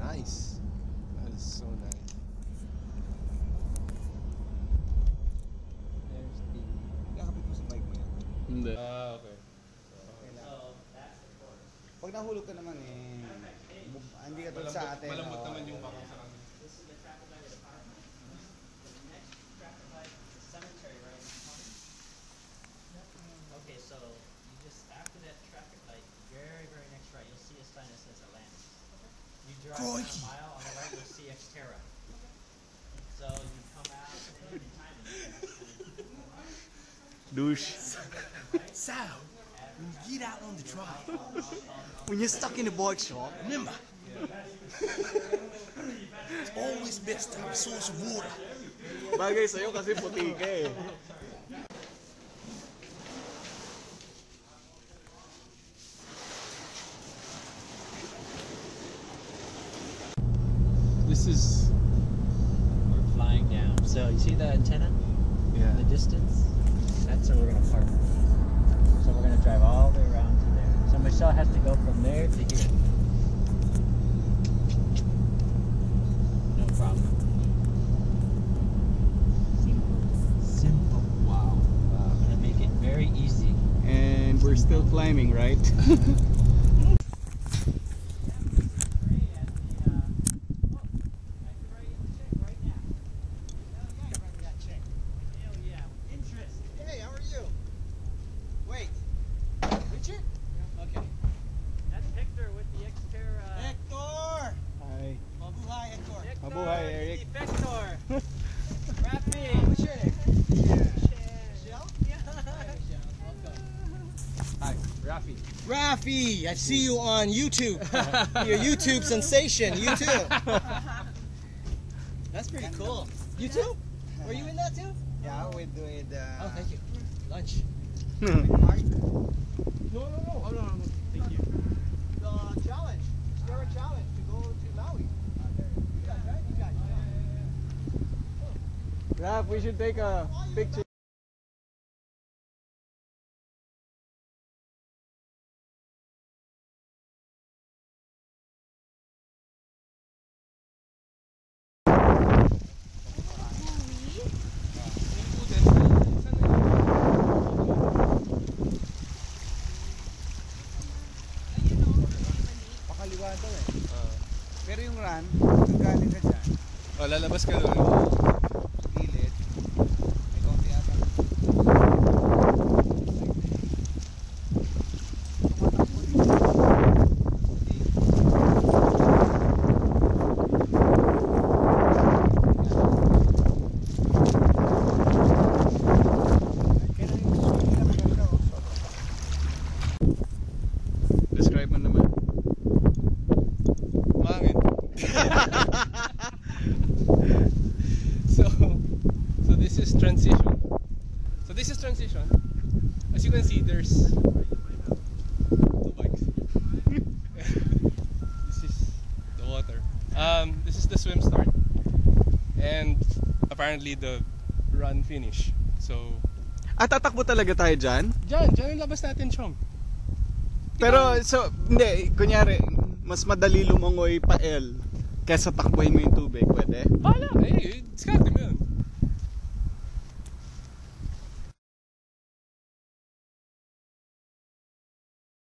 nice. That is so nice. There's the... Kakapit mo sa bike mo yan. Hindi. Okay. So, that's the course. Pag nahulog ka naman eh, hindi ka tulad sa atin. Malambot naman yung bako sa kanya. This is the traffic light of the park. The next traffic light is the cemetery right in the corner. Okay, so you just after that traffic light, very next right, you'll see a sign that says Atlantis. You drive down a mile on the right, you'll see Xterra. So you come out anytime. Douche. Sal, when you get out on the drive, when you're stuck in the bike shop, remember, it's always best to have a source of water. Bagay sa'yo kasi puti ka eh. This is... We're flying down. So you see the antenna? Yeah. In the distance? That's where we're gonna park. So we're gonna drive all the way around to there. So Michelle has to go from there to here. No problem. Simple. Wow. I'm gonna make it very easy. And we're still climbing, right? Hey, how are you? Wait. Richard? Okay. That's Hector with the Xterra. Hector! Hi. Mabuhay, Hector. Mabuhay, Eric. Defector. Rafi. What's your name? Michelle? Hi, Rafi. Rafi, I see you on YouTube. You're a YouTube sensation. You too. That's pretty cool. You too? Were you in that too? Yeah, we do it. Oh, thank you. Lunch. No. Thank you. The challenge. Xterra challenge to go to Maui. You guys, right? You guys. Raph, we should take a picture. Pakaliwa daw eh. Pero yung run, galing ka dyan, Oh, lalabas ka doon. gilid, may konti ata. Describe mo naman. Mangin. So this is transition. So this is transition. As you can see, there's two bikes. This is the water. This is the swim start, and apparently the run finish. So At tatakbo talaga tayo dyan? dyan yung labas natin, Chong. Pero, so, hindi, kunyari, mas madali lumangoy pa L kesa takbuhin mo yung tubig, pwede? Bahala, diskarte mo yun.